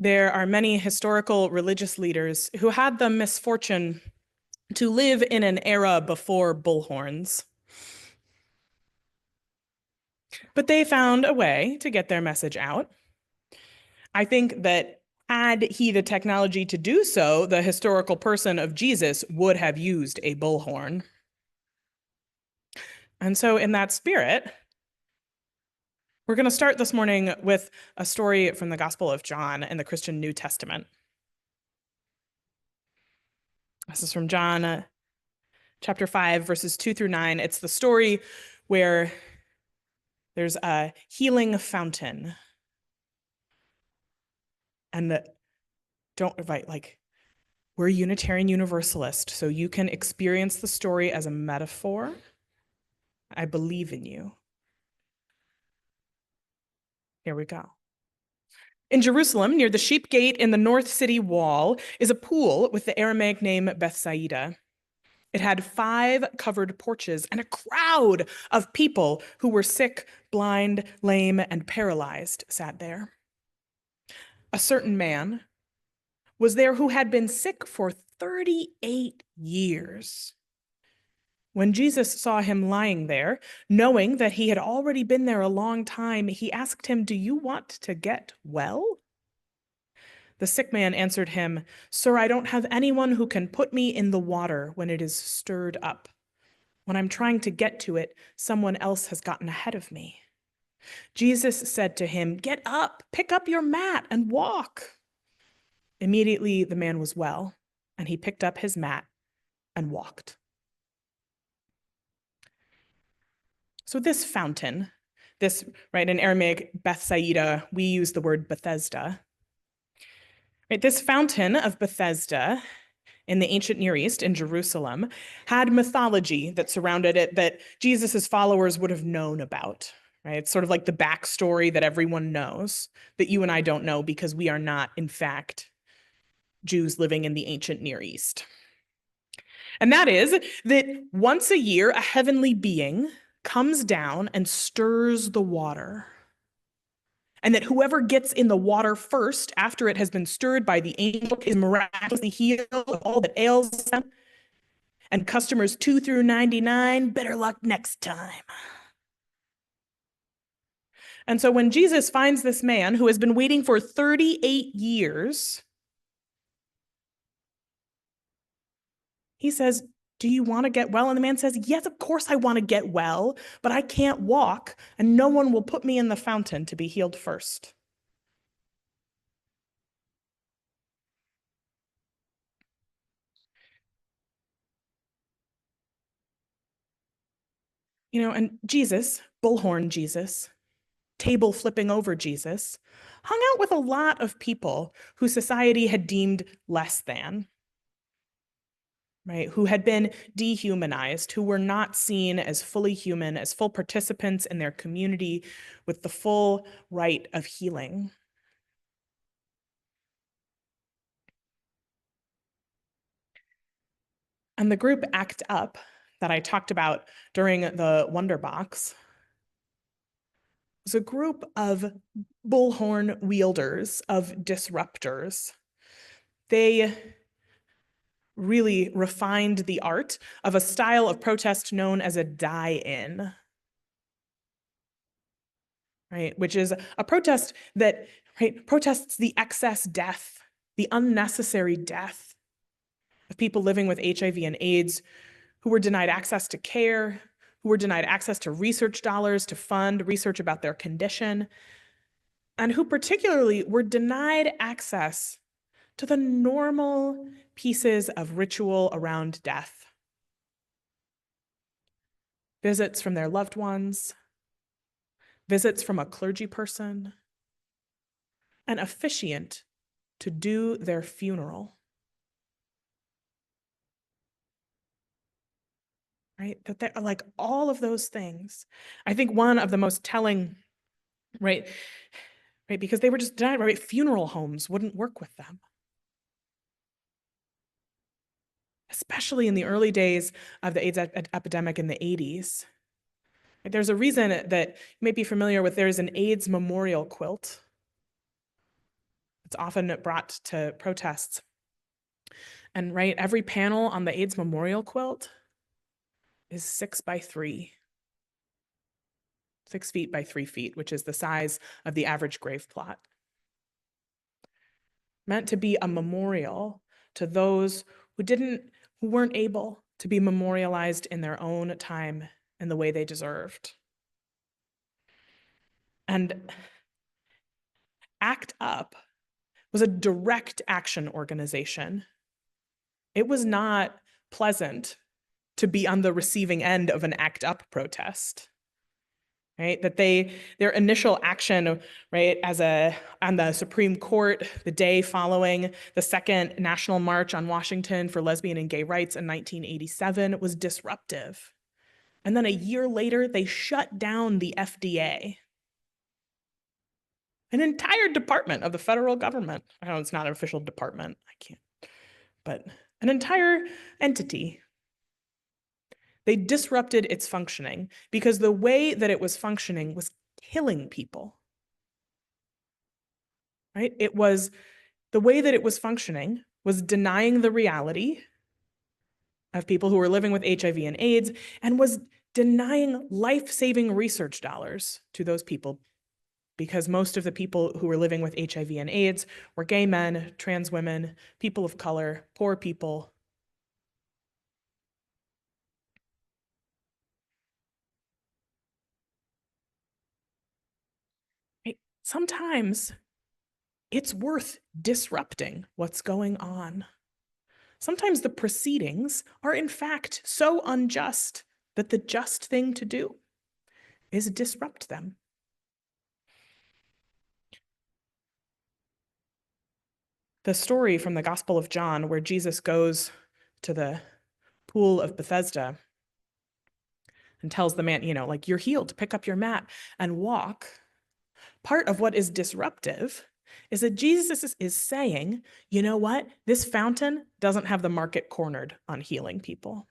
there are many historical religious leaders who had the misfortune to live in an era before bullhorns. But they found a way to get their message out. I think that had he the technology to do so, the historical person of Jesus would have used a bullhorn. And so in that spirit, we're going to start this morning with a story from the Gospel of John in the Christian New Testament. This is from John chapter 5, verses 2 through 9. It's the story where there's a healing fountain. And we're Unitarian Universalist, so you can experience the story as a metaphor. I believe in you. Here we go. In Jerusalem, near the sheep gate in the north city wall, is a pool with the Aramaic name Bethsaida. It had 5 covered porches and a crowd of people who were sick, blind, lame, and paralyzed sat there. A certain man was there who had been sick for 38 years. When Jesus saw him lying there, knowing that he had already been there a long time, he asked him, "Do you want to get well?" The sick man answered him, "Sir, I don't have anyone who can put me in the water when it is stirred up. When I'm trying to get to it, someone else has gotten ahead of me." Jesus said to him, "Get up, pick up your mat and walk." Immediately the man was well, and he picked up his mat and walked. So this fountain, in Aramaic, Bethsaida, we use the word Bethesda. Right, this fountain of Bethesda in the ancient Near East, in Jerusalem, had mythology that surrounded it that Jesus's followers would have known about. Right? It's sort of like the backstory that everyone knows, that you and I don't know because we are not, in fact, Jews living in the ancient Near East. And that is that once a year, a heavenly being comes down and stirs the water. And that whoever gets in the water first, after it has been stirred by the angel, is miraculously healed of all that ails them. And customers 2 through 99, better luck next time. And so when Jesus finds this man who has been waiting for 38 years, he says, "Do you want to get well?" And the man says, "Yes, of course I want to get well, but I can't walk, and no one will put me in the fountain to be healed first." And Jesus, bullhorn Jesus, table flipping over Jesus, hung out with a lot of people who society had deemed less than. Right, who had been dehumanized, who were not seen as fully human, as full participants in their community with the full right of healing. And the group ACT UP that I talked about during the Wonder Box was a group of bullhorn wielders, of disruptors. They really refined the art of a style of protest known as a die-in, right? Which is a protest that protests the excess death, the unnecessary death of people living with HIV and AIDS who were denied access to care, who were denied access to research dollars to fund research about their condition, and who particularly were denied access to the normal pieces of ritual around death. Visits from their loved ones, visits from a clergy person, an officiant to do their funeral. Right? That they're like all of those things. I think one of the most telling, right? Because they were just denied, right? Funeral homes wouldn't work with them. Especially in the early days of the AIDS epidemic in the 80s. There's a reason that you may be familiar with, there's an AIDS memorial quilt. It's often brought to protests. And right, every panel on the AIDS memorial quilt is 6 by 3. 6 feet by 3 feet, which is the size of the average grave plot. Meant to be a memorial to those who weren't able to be memorialized in their own time and the way they deserved. And ACT UP was a direct action organization. It was not pleasant to be on the receiving end of an ACT UP protest. Right, that their initial action, right, on the Supreme Court, the day following the Second National March on Washington for lesbian and gay rights in 1987, was disruptive. And then a year later, they shut down the FDA, an entire department of the federal government. I know it's not an official department, but an entire entity. They disrupted its functioning because the way that it was functioning was killing people. Right? The way that it was functioning was denying the reality of people who were living with HIV and AIDS, and was denying life-saving research dollars to those people, because most of the people who were living with HIV and AIDS were gay men, trans women, people of color, poor people. Right? Sometimes it's worth disrupting what's going on. Sometimes the proceedings are in fact so unjust that the just thing to do is disrupt them. The story from the Gospel of John, where Jesus goes to the pool of Bethesda and tells the man, like, you're healed, pick up your mat and walk. Part of what is disruptive is that Jesus is saying, you know what? This fountain doesn't have the market cornered on healing people.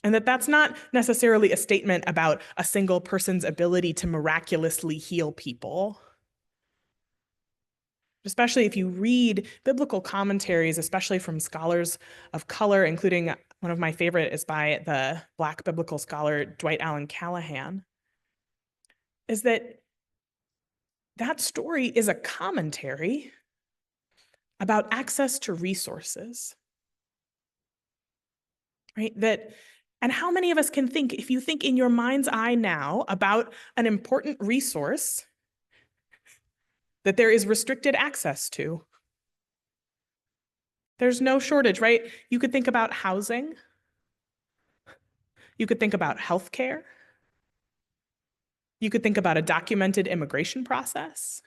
And that's not necessarily a statement about a single person's ability to miraculously heal people. Especially if you read biblical commentaries, especially from scholars of color, including one of my favorite is by the Black biblical scholar Dwight Allen Callahan, is that story is a commentary about access to resources, right? And how many of us can think, if you think in your mind's eye now about an important resource that there is restricted access to? There's no shortage, right? You could think about housing. You could think about healthcare. You could think about a documented immigration process.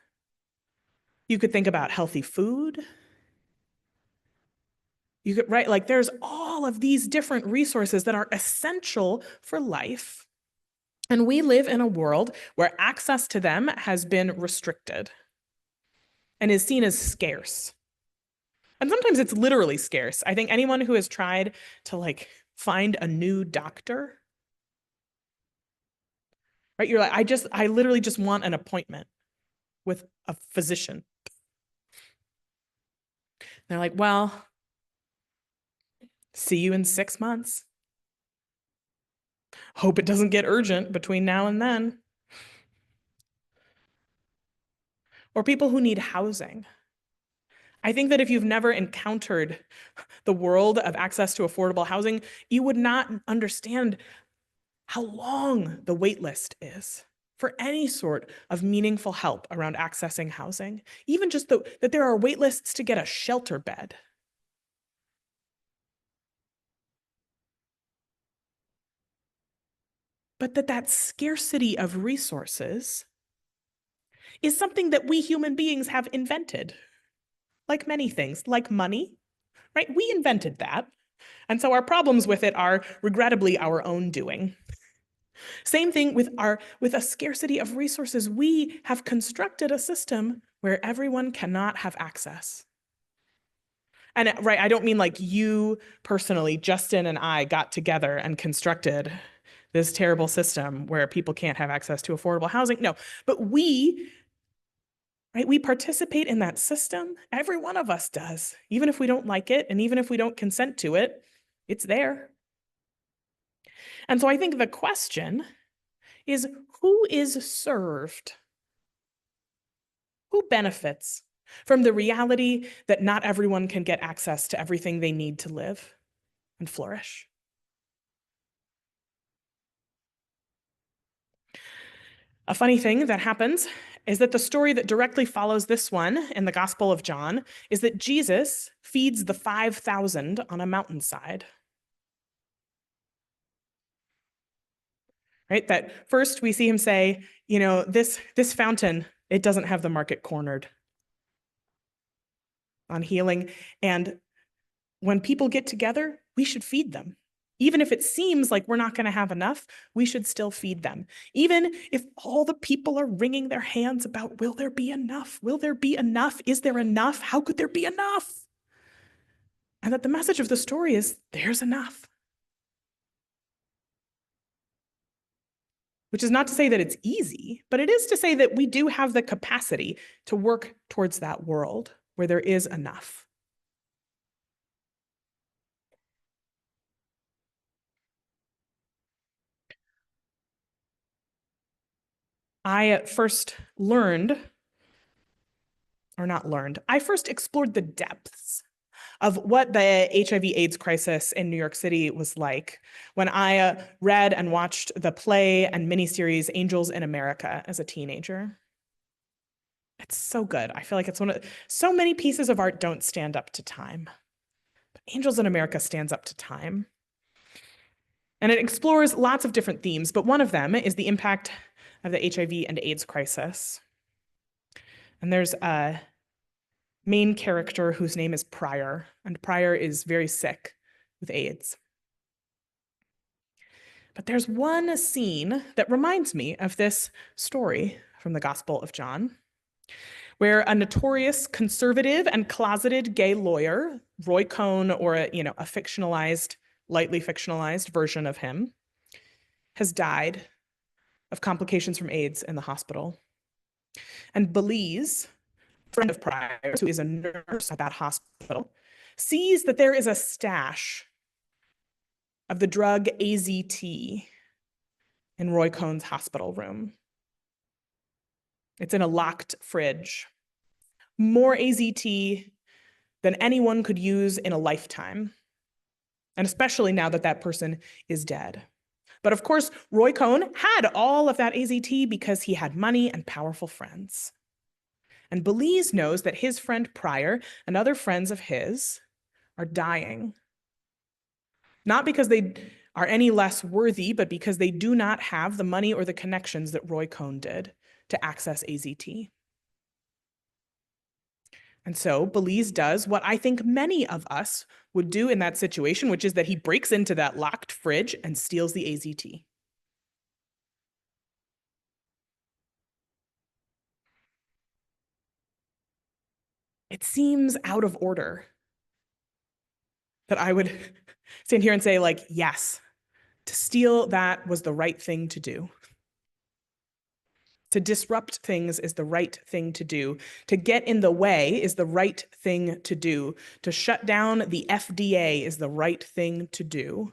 You could think about healthy food. You could, right? Like, there's all of these different resources that are essential for life. And we live in a world where access to them has been restricted and is seen as scarce. And sometimes it's literally scarce. I think anyone who has tried to find a new doctor, right? You're like, I literally just want an appointment with a physician. And they're like, well, see you in 6 months. Hope it doesn't get urgent between now and then. Or people who need housing. I think that if you've never encountered the world of access to affordable housing, you would not understand how long the wait list is for any sort of meaningful help around accessing housing. Even just that there are wait lists to get a shelter bed. But that scarcity of resources is something that we human beings have invented. Like many things, like money, right? We invented that. And so our problems with it are regrettably our own doing. Same thing with a scarcity of resources. We have constructed a system where everyone cannot have access. And I don't mean like you personally, Justin and I got together and constructed this terrible system where people can't have access to affordable housing. No, but we, right, we participate in that system. Every one of us does, even if we don't like it, and even if we don't consent to it, it's there. And so I think the question is, who is served? Who benefits from the reality that not everyone can get access to everything they need to live and flourish? A funny thing that happens is that the story that directly follows this one in the Gospel of John is that Jesus feeds the 5,000 on a mountainside. Right? That first we see him say, this fountain, it doesn't have the market cornered on healing. And when people get together, we should feed them. Even if it seems like we're not going to have enough, we should still feed them. Even if all the people are wringing their hands about, will there be enough? Will there be enough? Is there enough? How could there be enough? And that the message of the story is, there's enough. Which is not to say that it's easy, but it is to say that we do have the capacity to work towards that world where there is enough. I first explored the depths of what the HIV/AIDS crisis in New York City was like when I read and watched the play and miniseries Angels in America as a teenager. It's so good. I feel like it's so many pieces of art don't stand up to time. But Angels in America stands up to time. And it explores lots of different themes, but one of them is the impact of the HIV and AIDS crisis. And there's a main character whose name is Pryor, and Pryor is very sick with AIDS. But there's one scene that reminds me of this story from the Gospel of John, where a notorious conservative and closeted gay lawyer, Roy Cohn, or a fictionalized, lightly fictionalized version of him, has died of complications from AIDS in the hospital. And Belize, friend of Pryor's, who is a nurse at that hospital, sees that there is a stash of the drug AZT in Roy Cohn's hospital room. It's in a locked fridge. More AZT than anyone could use in a lifetime. And especially now that that person is dead. But of course, Roy Cohn had all of that AZT because he had money and powerful friends. And Belize knows that his friend Pryor and other friends of his are dying. Not because they are any less worthy, but because they do not have the money or the connections that Roy Cohn did to access AZT. And so Belize does what I think many of us would do in that situation, which is that he breaks into that locked fridge and steals the AZT. It seems out of order that I would stand here and say, like, yes, to steal that was the right thing to do. To disrupt things is the right thing to do. To get in the way is the right thing to do. To shut down the FDA is the right thing to do.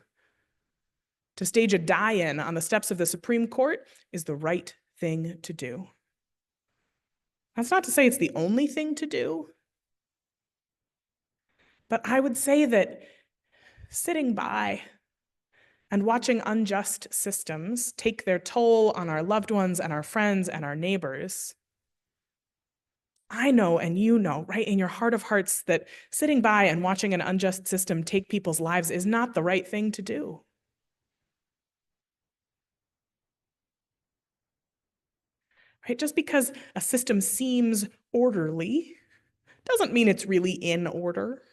To stage a die-in on the steps of the Supreme Court is the right thing to do. That's not to say it's the only thing to do, but I would say that sitting by and watching unjust systems take their toll on our loved ones and our friends and our neighbors, I know and you know, right in your heart of hearts, that sitting by and watching an unjust system take people's lives is not the right thing to do. Right? Just because a system seems orderly doesn't mean it's really in order.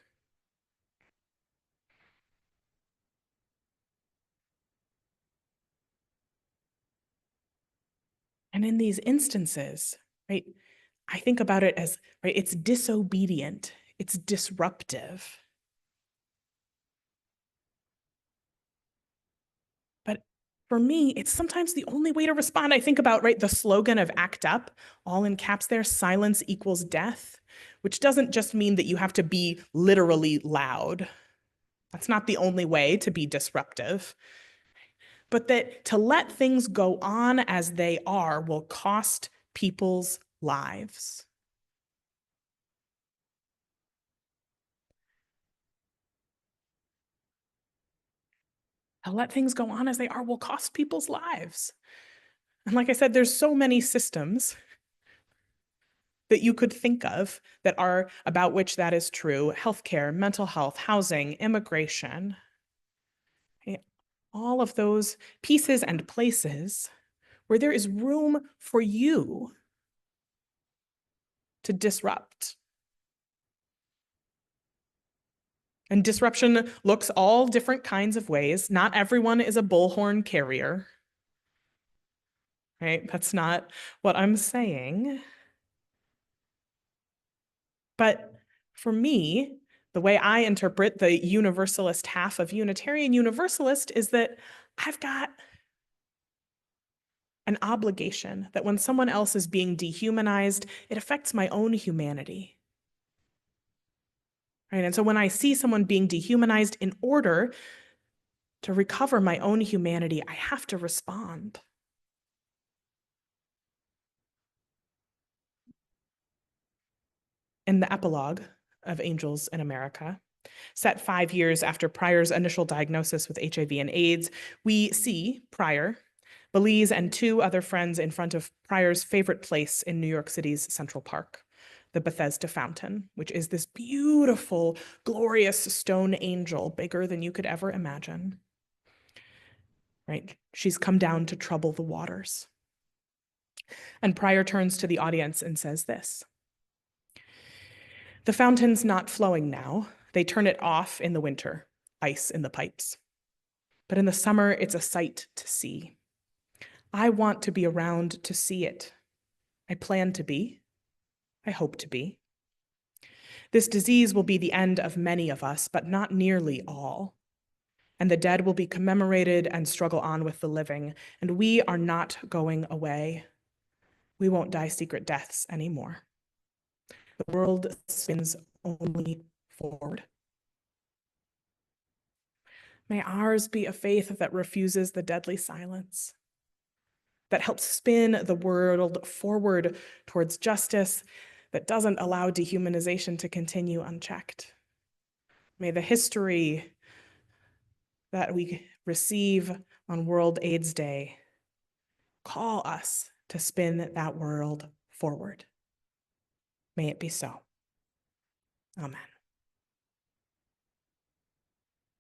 And in these instances, right, I think about it as, right, it's disobedient, it's disruptive. But for me, it's sometimes the only way to respond. I think about, right, the slogan of ACT UP, all in caps there, silence equals death, which doesn't just mean that you have to be literally loud. That's not the only way to be disruptive. But that to let things go on as they are will cost people's lives. To let things go on as they are will cost people's lives. And like I said, there's so many systems that you could think of that are about which that is true: healthcare, mental health, housing, immigration. Okay? All of those pieces and places where there is room for you to disrupt. And disruption looks all different kinds of ways. Not everyone is a bullhorn carrier, right? That's not what I'm saying. But for me, the way I interpret the universalist half of Unitarian Universalist is that I've got an obligation that when someone else is being dehumanized, it affects my own humanity. Right? And so when I see someone being dehumanized, in order to recover my own humanity, I have to respond. In the epilogue of Angels in America, set 5 years after Pryor's initial diagnosis with HIV and AIDS, we see Pryor, Belize, and 2 other friends in front of Pryor's favorite place in New York City's Central Park, the Bethesda Fountain, which is this beautiful, glorious stone angel, bigger than you could ever imagine. Right? She's come down to trouble the waters. And Pryor turns to the audience and says this: "The fountain's not flowing now. They turn it off in the winter, ice in the pipes. But in the summer, it's a sight to see. I want to be around to see it. I plan to be. I hope to be. This disease will be the end of many of us, but not nearly all. And the dead will be commemorated and struggle on with the living. And we are not going away. We won't die secret deaths anymore. The world spins only forward. May ours be a faith that refuses the deadly silence, that helps spin the world forward towards justice, that doesn't allow dehumanization to continue unchecked. May the history that we receive on World AIDS Day call us to spin that world forward. May it be so. Amen."